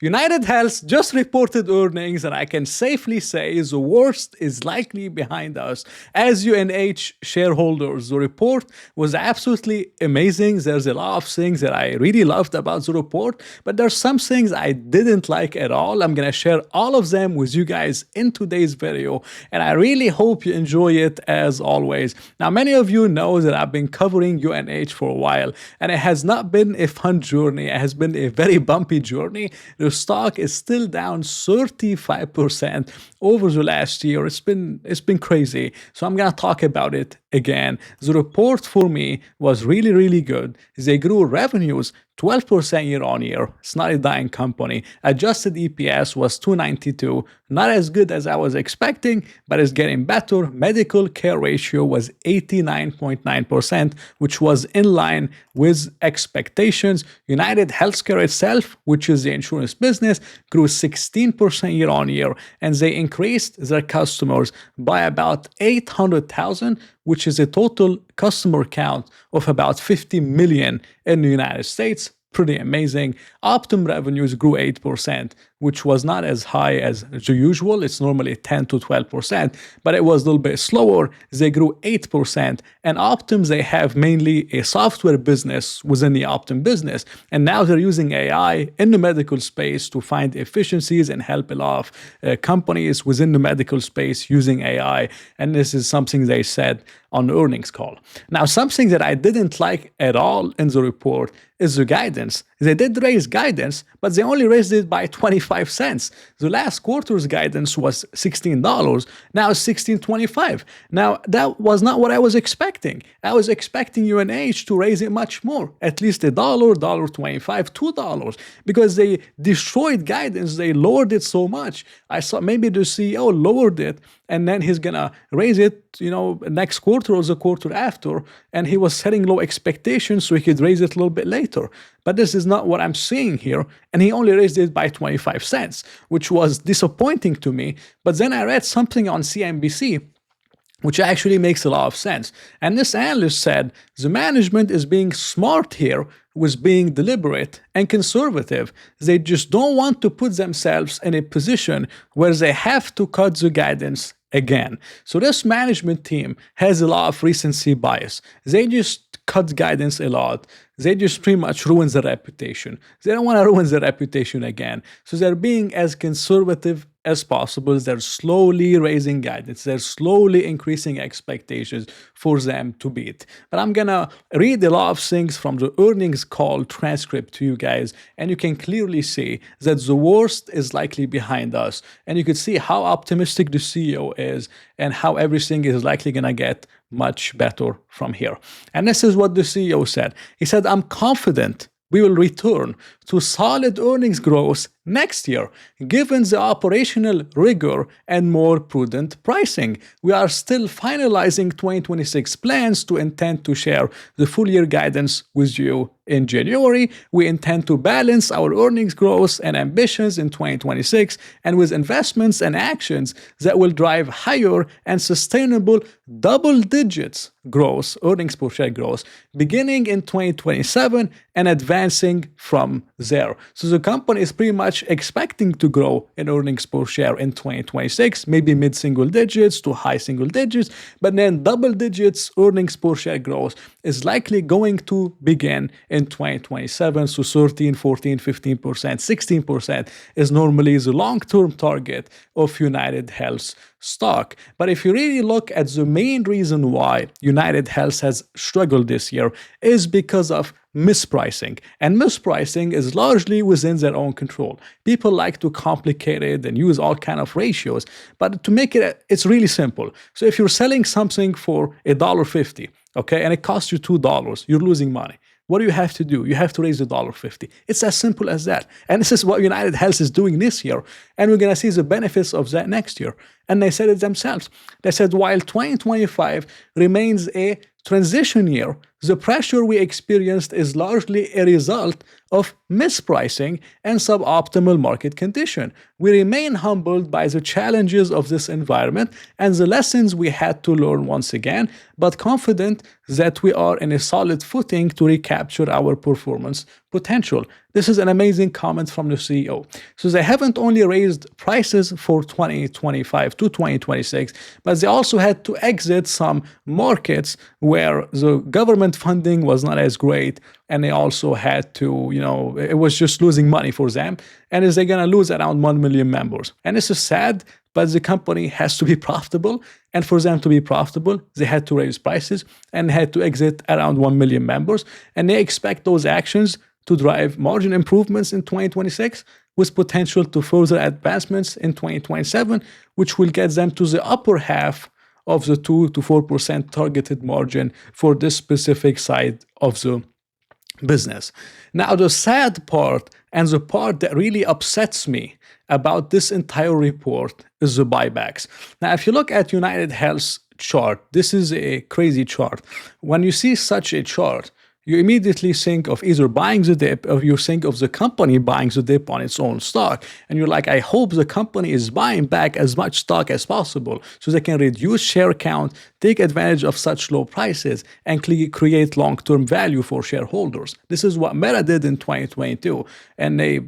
UnitedHealth just reported earnings, and I can safely say the worst is likely behind us. As UNH shareholders, the report was absolutely amazing. There's a lot of things that I really loved about the report, but there's some things I didn't like at all. I'm gonna share all of them with you guys in today's video, and I really hope you enjoy it as always. Now, many of you know that I've been covering UNH for a while, and it has not been a fun journey. It has been a very bumpy journey. The stock is still down 35% over the last year. It's been crazy. So I'm gonna talk about it again. The report for me was really good. They grew revenues 12% year on year. It's not a dying company. Adjusted EPS was $2.92. Not as good as I was expecting, but it's getting better. Medical care ratio was 89.9%, which was in line with expectations. United Healthcare itself, which is the insurance business, grew 16% year on year, and they increased their customers by about 800,000, which is a total customer count of about 50 million in the United States. Pretty amazing. Optum revenues grew 8%, which was not as high as the usual. It's normally 10 to 12%, but it was a little bit slower. They grew 8%. And Optum, they have mainly a software business within the Optum business. And now they're using AI in the medical space to find efficiencies and help a lot of companies within the medical space using AI. And this is something they said on the earnings call. Now, something that I didn't like at all in the report is the guidance. They did raise guidance, but they only raised it by 25 cents. The last quarter's guidance was $16. Now it's $16.25. Now, that was not what I was expecting. I was expecting UNH to raise it much more, at least $1, $1.25, $2, because they destroyed guidance. They lowered it so much. I thought maybe the CEO lowered it, and then he's gonna raise it, next quarter or the quarter after, and he was setting low expectations so he could raise it a little bit later. But this is not what I'm seeing here, and he only raised it by 25 cents, which was disappointing to me. But then I read something on CNBC, which actually makes a lot of sense. And this analyst said the management is being smart here with being deliberate and conservative. They just don't want to put themselves in a position where they have to cut the guidance again. So this management team has a lot of recency bias. They just cut guidance a lot. They just pretty much ruin their reputation. They don't want to ruin their reputation again. So they're being as conservative as possible. They're slowly raising guidance. They're slowly increasing expectations for them to beat. But I'm gonna read a lot of things from the earnings call transcript to you guys, and you can clearly see that the worst is likely behind us. And you could see how optimistic the CEO is and how everything is likely gonna get much better from here. And this is what the CEO said. He said, "I'm confident we will return to solid earnings growth next year, given the operational rigor and more prudent pricing. We are still finalizing 2026 plans to intend to share the full year guidance with you in January. We intend to balance our earnings growth and ambitions in 2026 and with investments and actions that will drive higher and sustainable double digits growth, earnings per share growth, beginning in 2027 and advancing from there." So the company is pretty much expecting to grow in earnings per share in 2026, maybe mid-single digits to high single digits, but then double digits earnings per share growth is likely going to begin in 2027. So 13, 14, 15%, 16% is normally the long-term target of UnitedHealth stock. But if you really look at the main reason why UnitedHealth has struggled this year is because of mispricing. And mispricing is largely within their own control. People like to complicate it and use all kind of ratios, but to make it, it's really simple. So if you're selling something for $1.50, okay, and it costs you $2, you're losing money. What do you have to do? You have to raise $1.50. It's as simple as that. And this is what UnitedHealth is doing this year. And we're going to see the benefits of that next year. And they said it themselves. They said while 2025 remains a transition year, The pressure we experienced is largely a result of mispricing and suboptimal market condition. We remain humbled by the challenges of this environment and the lessons we had to learn once again, but confident that we are in a solid footing to recapture our performance potential. This is an amazing comment from the CEO. So they haven't only raised prices for 2025 to 2026, but they also had to exit some markets where the government funding was not as great, and they also had to, it was just losing money for them. And is they going to lose around 1 million members? And this is sad, but the company has to be profitable. And for them to be profitable, they had to raise prices and had to exit around 1 million members. And they expect those actions to drive margin improvements in 2026 with potential to further advancements in 2027, which will get them to the upper half of the 2 to 4% targeted margin for this specific side of the business. Now, the sad part and the part that really upsets me about this entire report is the buybacks. Now, if you look at UnitedHealth's chart, this is a crazy chart. When you see such a chart, you immediately think of either buying the dip or you think of the company buying the dip on its own stock. And you're like, I hope the company is buying back as much stock as possible so they can reduce share count, take advantage of such low prices, and create long-term value for shareholders. This is what Meta did in 2022, and they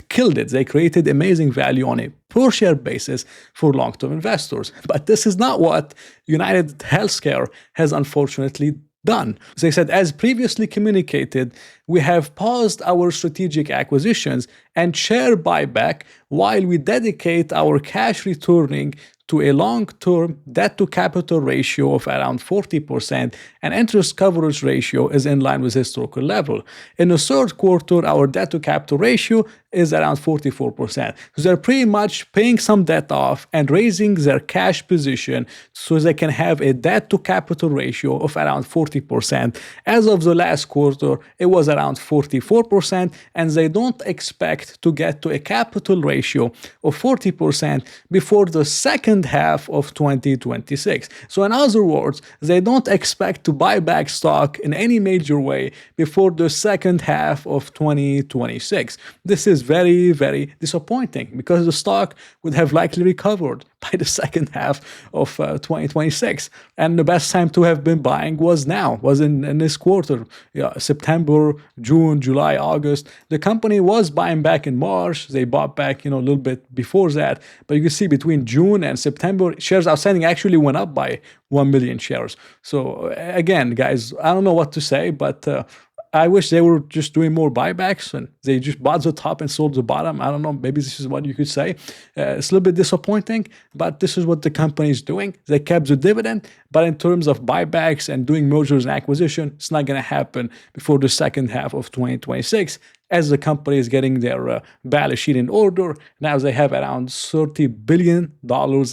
killed it. They created amazing value on a per share basis for long-term investors. But this is not what United Healthcare has unfortunately done. They said, as previously communicated, we have paused our strategic acquisitions and share buyback while we dedicate our cash returning to a long-term debt-to-capital ratio of around 40%, and interest coverage ratio is in line with historical level. In the third quarter, our debt-to-capital ratio is around 44%. So they're pretty much paying some debt off and raising their cash position so they can have a debt-to-capital ratio of around 40%. As of the last quarter, it was around 44%, and they don't expect to get to a capital ratio of 40% before the second half of 2026. So in other words, they don't expect to buy back stock in any major way before the second half of 2026. This is very, very disappointing because the stock would have likely recovered by the second half of 2026. And the best time to have been buying was in this quarter, September, June, July, August. The company was buying back in March. They bought back, a little bit before that. But you can see between June and September, shares outstanding actually went up by 1 million shares. So again, guys, I don't know what to say, but I wish they were just doing more buybacks and they just bought the top and sold the bottom. I don't know. Maybe this is what you could say. It's a little bit disappointing, but this is what the company is doing. They kept the dividend, but in terms of buybacks and doing mergers and acquisition, it's not going to happen before the second half of 2026 as the company is getting their balance sheet in order. Now they have around $30 billion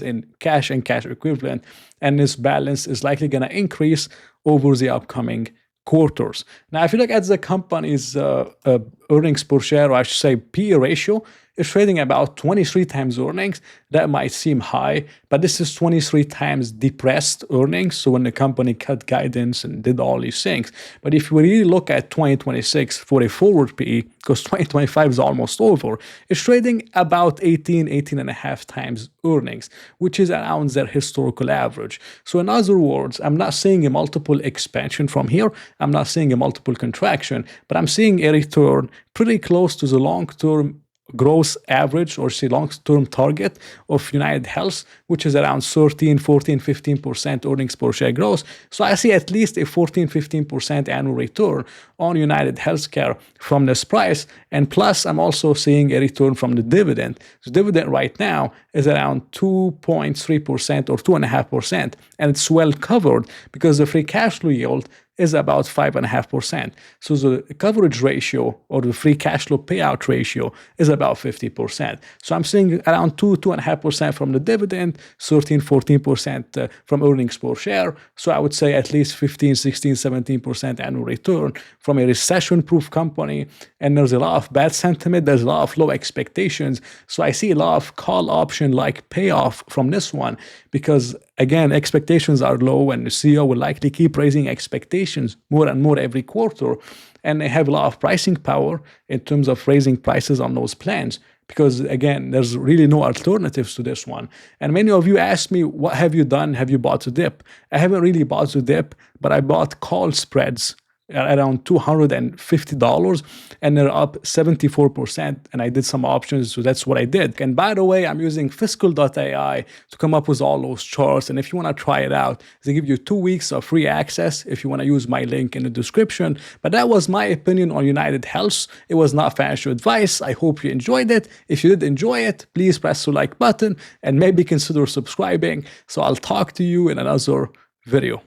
in cash and cash equivalent, and this balance is likely going to increase over the upcoming quarters. Now, if you look at the company's earnings per share, or I should say PE ratio, it's trading about 23 times earnings. That might seem high, but this is 23 times depressed earnings. So when the company cut guidance and did all these things. But if we really look at 2026 for a forward PE, because 2025 is almost over, it's trading about 18 and a half times earnings, which is around their historical average. So in other words, I'm not seeing a multiple expansion from here. I'm not seeing a multiple contraction, but I'm seeing a return pretty close to the long-term gross average or say long-term target of United Health, which is around 13, 14, 15% earnings per share growth. So I see at least a 14, 15% annual return on United Healthcare from this price. And plus, I'm also seeing a return from the dividend. The dividend right now is around 2.3% or 2.5%. And it's well covered because the free cash flow yield is about 5.5%. So the coverage ratio or the free cash flow payout ratio is about 50%. So I'm seeing around 2.5% from the dividend, 13, 14% from earnings per share. So I would say at least 15, 16, 17% annual return from a recession-proof company. And there's a lot of bad sentiment. There's a lot of low expectations. So I see a lot of call option-like payoff from this one because again, expectations are low, and the CEO will likely keep raising expectations more and more every quarter. And they have a lot of pricing power in terms of raising prices on those plans. Because again, there's really no alternatives to this one. And many of you asked me, what have you done? Have you bought a dip? I haven't really bought a dip, but I bought call spreads around $250, and they're up 74%. And I did some options, so that's what I did. And by the way, I'm using Fiscal.AI to come up with all those charts. And if you want to try it out, they give you 2 weeks of free access if you want to use my link in the description. But that was my opinion on UnitedHealth. It was not financial advice. I hope you enjoyed it. If you did enjoy it, please press the like button and maybe consider subscribing. So I'll talk to you in another video.